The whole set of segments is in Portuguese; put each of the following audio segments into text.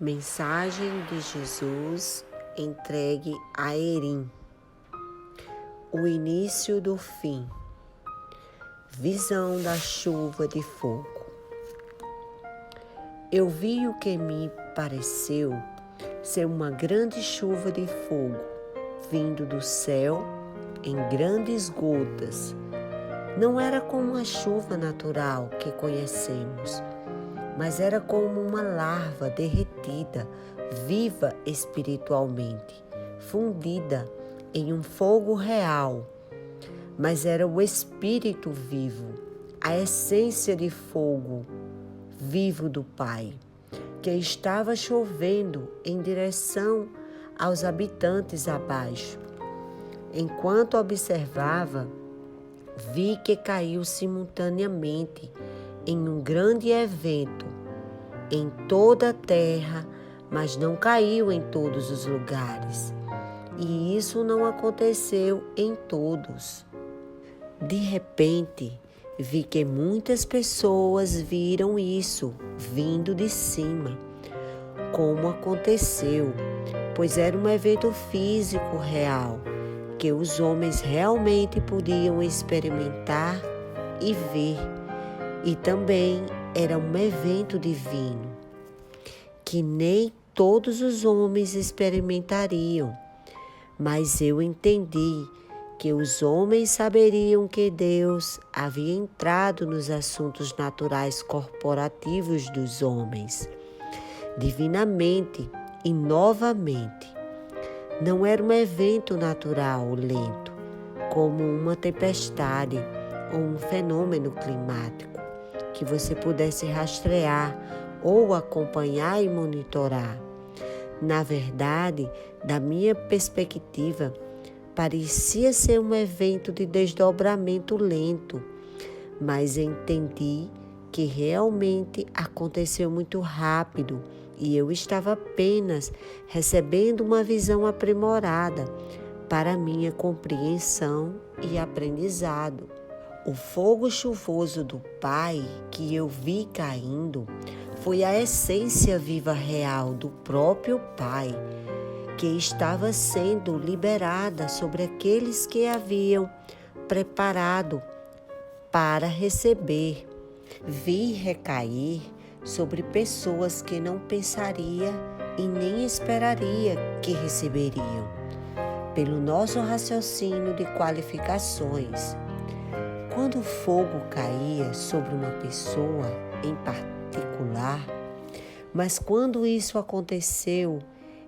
Mensagem de Jesus entregue a Erim. O início do fim. Visão da chuva de fogo. Eu vi o que me pareceu ser uma grande chuva de fogo, vindo do céu em grandes gotas. Não era como a chuva natural que conhecemos, mas era como uma larva derretida, viva espiritualmente, fundida em um fogo real. Mas era o Espírito vivo, a essência de fogo vivo do Pai, que estava chovendo em direção aos habitantes abaixo. Enquanto observava, vi que caiu simultaneamente em um grande evento em toda a terra, mas não caiu em todos os lugares. E isso não aconteceu em todos. De repente, vi que muitas pessoas viram isso vindo de cima. Como aconteceu? Pois era um evento físico real, que os homens realmente podiam experimentar e ver. E também era um evento divino, que nem todos os homens experimentariam. Mas eu entendi que os homens saberiam que Deus havia entrado nos assuntos naturais corporativos dos homens, divinamente e novamente. Não era um evento natural lento, como uma tempestade ou um fenômeno climático, que você pudesse rastrear ou acompanhar e monitorar. Na verdade, da minha perspectiva, parecia ser um evento de desdobramento lento, mas entendi que realmente aconteceu muito rápido e eu estava apenas recebendo uma visão aprimorada para minha compreensão e aprendizado. O fogo chuvoso do Pai que eu vi caindo foi a essência viva real do próprio Pai, que estava sendo liberada sobre aqueles que haviam preparado para receber. Vi recair sobre pessoas que não pensaria e nem esperaria que receberiam, pelo nosso raciocínio de qualificações. Quando o fogo caía sobre uma pessoa em particular, mas quando isso aconteceu,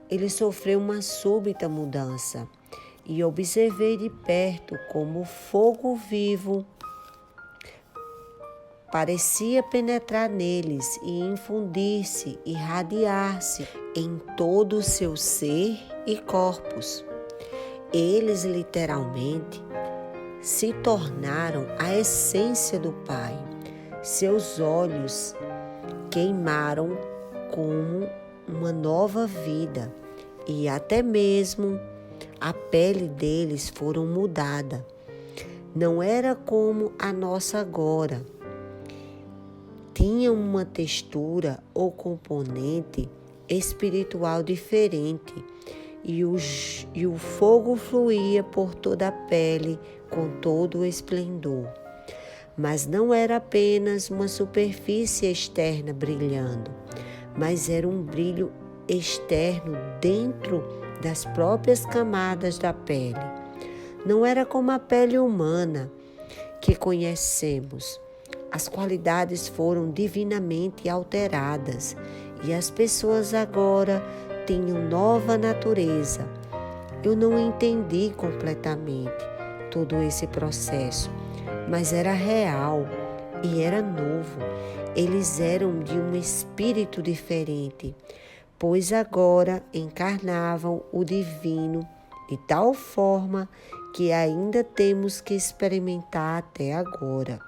ele sofreu uma súbita mudança e observei de perto como o fogo vivo parecia penetrar neles e infundir-se, irradiar-se em todo o seu ser e corpos. Eles literalmente se tornaram a essência do Pai. Seus olhos queimaram como uma nova vida e até mesmo a pele deles foram mudada. Não era como a nossa agora. Tinha uma textura ou componente espiritual diferente e o fogo fluía por toda a pele com todo o esplendor. Mas não era apenas uma superfície externa brilhando, mas era um brilho externo dentro das próprias camadas da pele. Não era como a pele humana que conhecemos. As qualidades foram divinamente alteradas e as pessoas agora tinham nova natureza. Eu não entendi completamente todo esse processo, mas era real e era novo. Eles eram de um espírito diferente, pois agora encarnavam o divino de tal forma que ainda temos que experimentar até agora.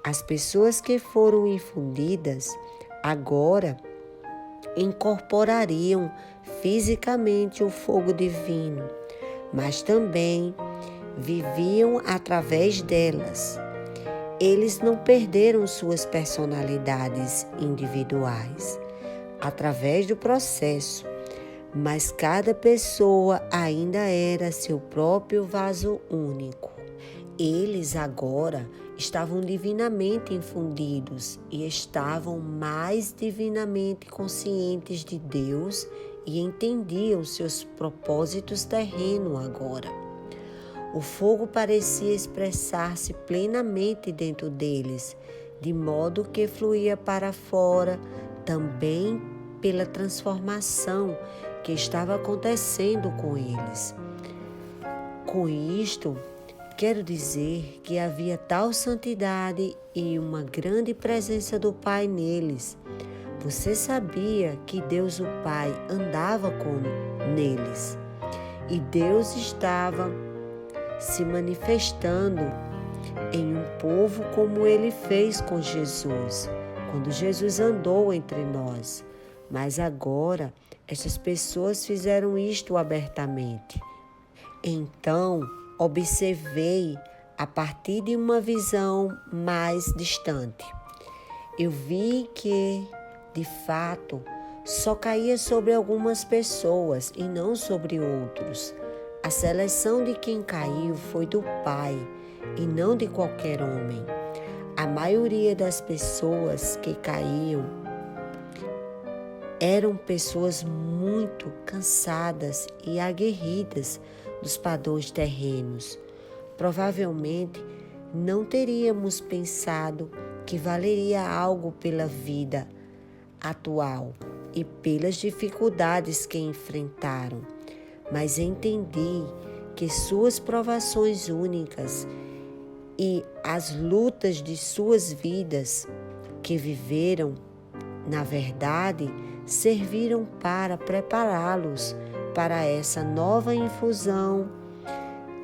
As pessoas que foram infundidas agora incorporariam fisicamente o fogo divino, mas também viviam através delas. Eles não perderam suas personalidades individuais, através do processo, mas cada pessoa ainda era seu próprio vaso único. Eles agora estavam divinamente infundidos e estavam mais divinamente conscientes de Deus e entendiam seus propósitos terrenos agora. O fogo parecia expressar-se plenamente dentro deles, de modo que fluía para fora também pela transformação que estava acontecendo com eles. Com isto, quero dizer que havia tal santidade e uma grande presença do Pai neles. Você sabia que Deus o Pai andava neles e Deus estava se manifestando em um povo como ele fez com Jesus, quando Jesus andou entre nós. Mas agora, essas pessoas fizeram isto abertamente. Então, observei a partir de uma visão mais distante. Eu vi que, de fato, só caía sobre algumas pessoas e não sobre outros. A seleção de quem caiu foi do Pai e não de qualquer homem. A maioria das pessoas que caíam eram pessoas muito cansadas e aguerridas dos padrões terrenos. Provavelmente não teríamos pensado que valeria algo pela vida atual e pelas dificuldades que enfrentaram, mas entendi que suas provações únicas e as lutas de suas vidas que viveram, na verdade, serviram para prepará-los para essa nova infusão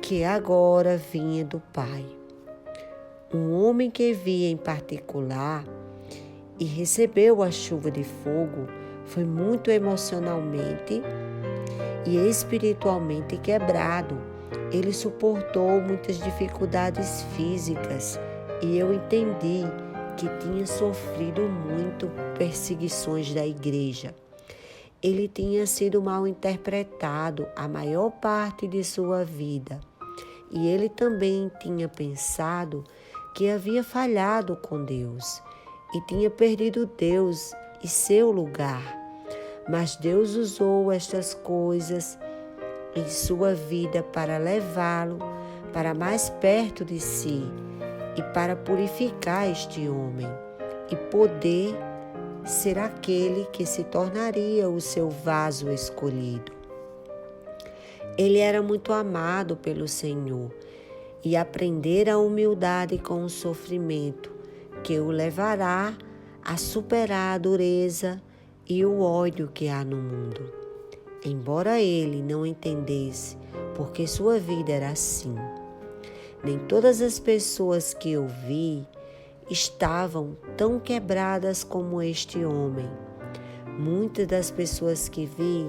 que agora vinha do Pai. Um homem que via em particular e recebeu a chuva de fogo foi muito emocionalmente e espiritualmente quebrado. Ele suportou muitas dificuldades físicas e eu entendi que tinha sofrido muito perseguições da igreja. Ele tinha sido mal interpretado a maior parte de sua vida e ele também tinha pensado que havia falhado com Deus e tinha perdido Deus e seu lugar. Mas Deus usou estas coisas em sua vida para levá-lo para mais perto de si e para purificar este homem e poder ser aquele que se tornaria o seu vaso escolhido. Ele era muito amado pelo Senhor e aprender a humildade com o sofrimento que o levará a superar a dureza e o ódio que há no mundo. Embora ele não entendesse porque sua vida era assim, nem todas as pessoas que eu vi estavam tão quebradas como este homem. Muitas das pessoas que vi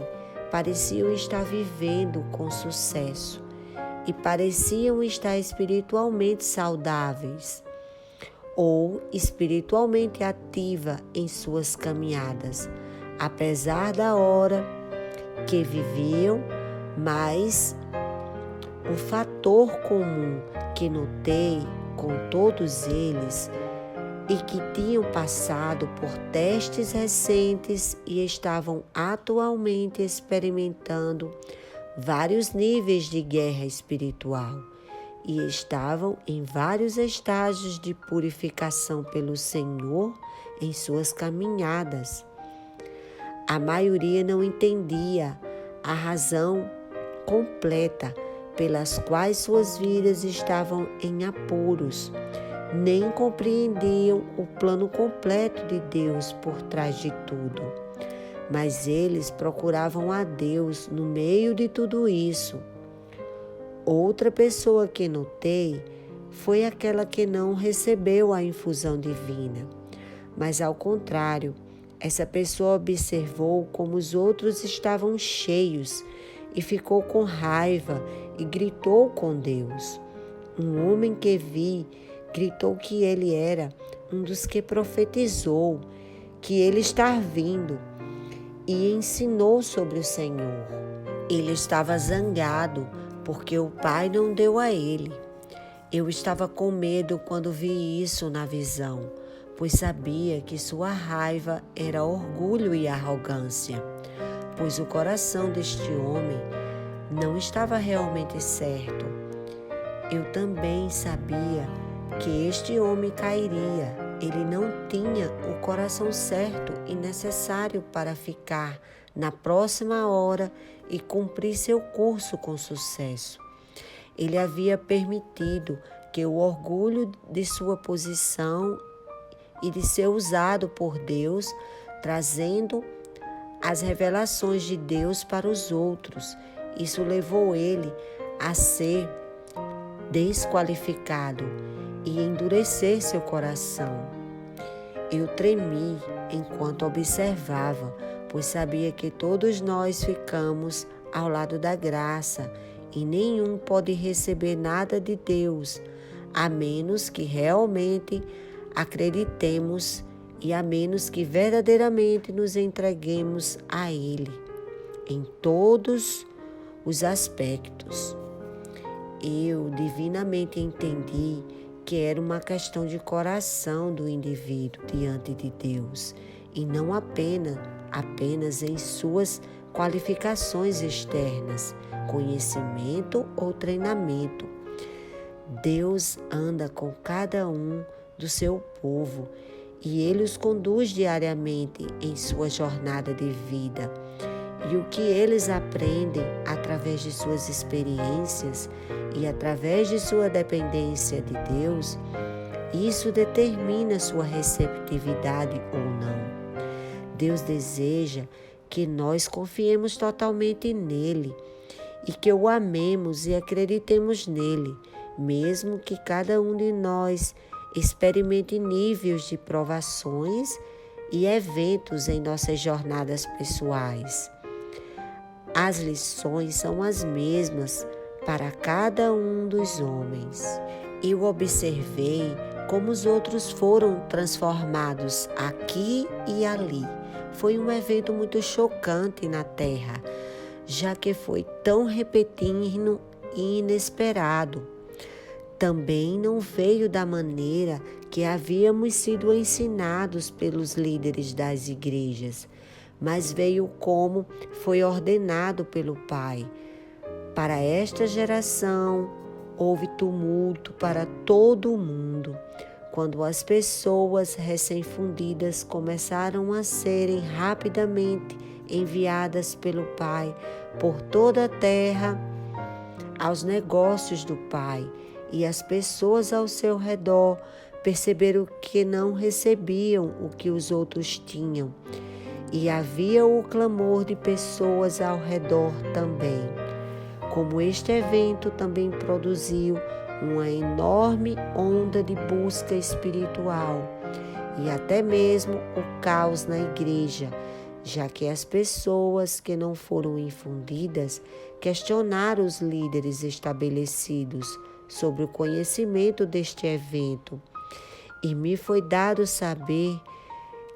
pareciam estar vivendo com sucesso e pareciam estar espiritualmente saudáveis ou espiritualmente ativa em suas caminhadas, apesar da hora que viviam, mas o fator comum que notei com todos eles e que tinham passado por testes recentes e estavam atualmente experimentando vários níveis de guerra espiritual e estavam em vários estágios de purificação pelo Senhor em suas caminhadas. A maioria não entendia a razão completa pelas quais suas vidas estavam em apuros, nem compreendiam o plano completo de Deus por trás de tudo. Mas eles procuravam a Deus no meio de tudo isso. Outra pessoa que notei foi aquela que não recebeu a infusão divina, mas ao contrário, essa pessoa observou como os outros estavam cheios e ficou com raiva e gritou com Deus. Um homem que vi gritou que ele era um dos que profetizou, que ele está vindo e ensinou sobre o Senhor. Ele estava zangado porque o Pai não deu a ele. Eu estava com medo quando vi isso na visão, pois sabia que sua raiva era orgulho e arrogância, pois o coração deste homem não estava realmente certo. Eu também sabia que este homem cairia. Ele não tinha o coração certo e necessário para ficar na próxima hora e cumprir seu curso com sucesso. Ele havia permitido que o orgulho de sua posição e de ser usado por Deus, trazendo as revelações de Deus para os outros. Isso levou ele a ser desqualificado e endurecer seu coração. Eu tremi enquanto observava, pois sabia que todos nós ficamos ao lado da graça e nenhum pode receber nada de Deus, a menos que realmente acreditemos e a menos que verdadeiramente nos entreguemos a Ele em todos os aspectos. Eu divinamente entendi que era uma questão de coração do indivíduo diante de Deus e não apenas em suas qualificações externas, conhecimento ou treinamento. Deus anda com cada um do seu povo e Ele os conduz diariamente em sua jornada de vida. E o que eles aprendem através de suas experiências e através de sua dependência de Deus, isso determina sua receptividade ou não. Deus deseja que nós confiemos totalmente nele e que o amemos e acreditemos nele, mesmo que cada um de nós experimente níveis de provações e eventos em nossas jornadas pessoais. As lições são as mesmas para cada um dos homens. Eu observei como os outros foram transformados aqui e ali. Foi um evento muito chocante na Terra, já que foi tão repentino e inesperado. Também não veio da maneira que havíamos sido ensinados pelos líderes das igrejas, mas veio como foi ordenado pelo Pai. Para esta geração, houve tumulto para todo o mundo, quando as pessoas recém-fundidas começaram a serem rapidamente enviadas pelo Pai por toda a terra aos negócios do Pai, e as pessoas ao seu redor perceberam que não recebiam o que os outros tinham. E havia o clamor de pessoas ao redor também. Como este evento também produziu uma enorme onda de busca espiritual e até mesmo o caos na igreja, já que as pessoas que não foram infundidas questionaram os líderes estabelecidos sobre o conhecimento deste evento. E me foi dado saber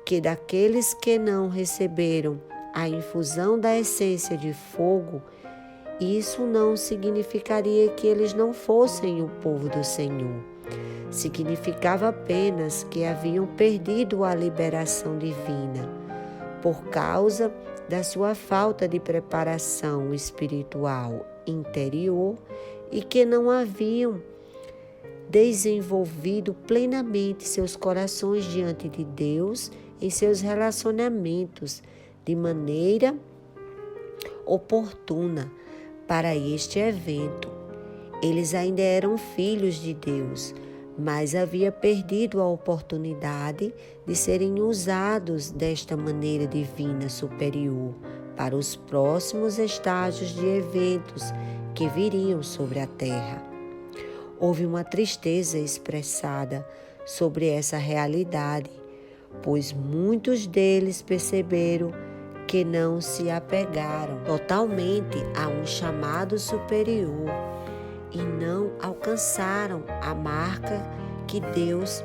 que daqueles que não receberam a infusão da essência de fogo, isso não significaria que eles não fossem o povo do Senhor. Significava apenas que haviam perdido a liberação divina por causa da sua falta de preparação espiritual interior e que não haviam desenvolvido plenamente seus corações diante de Deus em seus relacionamentos de maneira oportuna para este evento. Eles ainda eram filhos de Deus, mas havia perdido a oportunidade de serem usados desta maneira divina superior para os próximos estágios de eventos que viriam sobre a terra. Houve uma tristeza expressada sobre essa realidade, pois muitos deles perceberam que não se apegaram totalmente a um chamado superior e não alcançaram a marca que Deus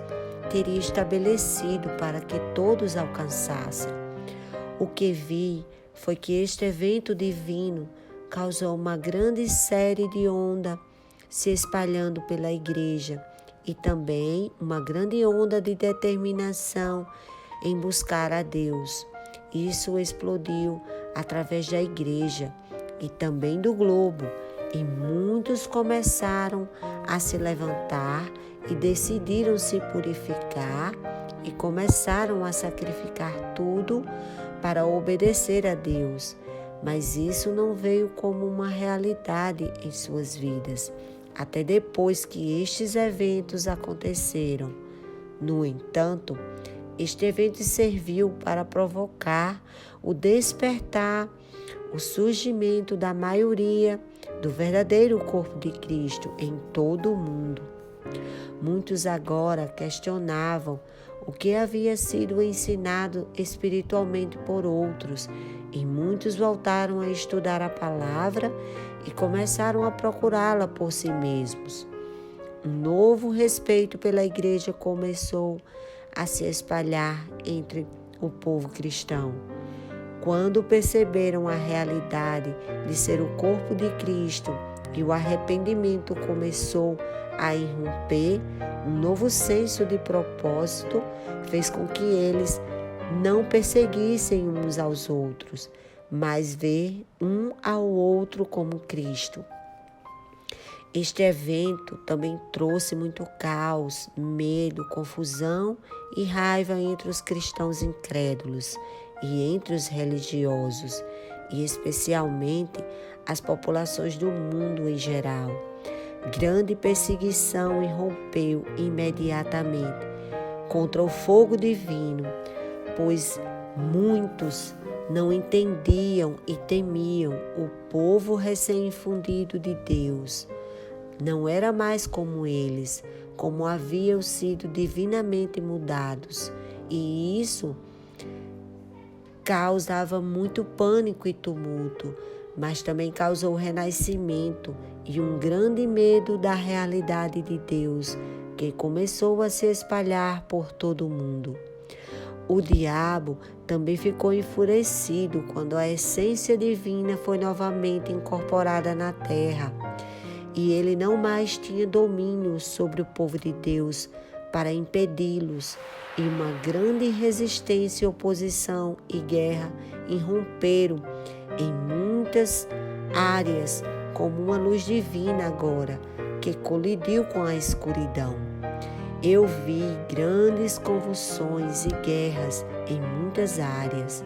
teria estabelecido para que todos alcançassem. O que vi foi que este evento divino causou uma grande série de onda se espalhando pela igreja e também uma grande onda de determinação em buscar a Deus. Isso explodiu através da igreja e também do globo, e muitos começaram a se levantar e decidiram se purificar e começaram a sacrificar tudo para obedecer a Deus. Mas isso não veio como uma realidade em suas vidas, até depois que estes eventos aconteceram. No entanto, este evento serviu para provocar o despertar, o surgimento da maioria do verdadeiro corpo de Cristo em todo o mundo. Muitos agora questionavam o que havia sido ensinado espiritualmente por outros, e muitos voltaram a estudar a palavra e começaram a procurá-la por si mesmos. Um novo respeito pela igreja começou a se espalhar entre o povo cristão. Quando perceberam a realidade de ser o corpo de Cristo e o arrependimento começou a irromper, um novo senso de propósito fez com que eles não perseguissem uns aos outros, mas ver um ao outro como Cristo. Este evento também trouxe muito caos, medo, confusão e raiva entre os cristãos incrédulos e entre os religiosos, e especialmente as populações do mundo em geral. Grande perseguição irrompeu imediatamente contra o fogo divino, pois muitos não entendiam e temiam o povo recém-infundido de Deus. Não era mais como eles, como haviam sido divinamente mudados, e isso causava muito pânico e tumulto, mas também causou renascimento e um grande medo da realidade de Deus, que começou a se espalhar por todo o mundo. O diabo também ficou enfurecido quando a essência divina foi novamente incorporada na terra, e ele não mais tinha domínio sobre o povo de Deus para impedi-los, e uma grande resistência, oposição e guerra irromperam em muitas áreas como uma luz divina agora, que colidiu com a escuridão. Eu vi grandes convulsões e guerras em muitas áreas,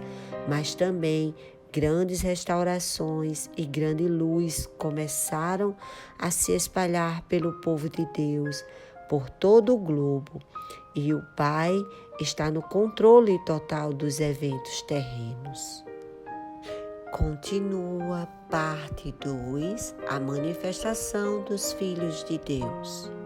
mas também grandes restaurações e grande luz começaram a se espalhar pelo povo de Deus, por todo o globo, e o Pai está no controle total dos eventos terrenos. Continua parte 2, a manifestação dos filhos de Deus.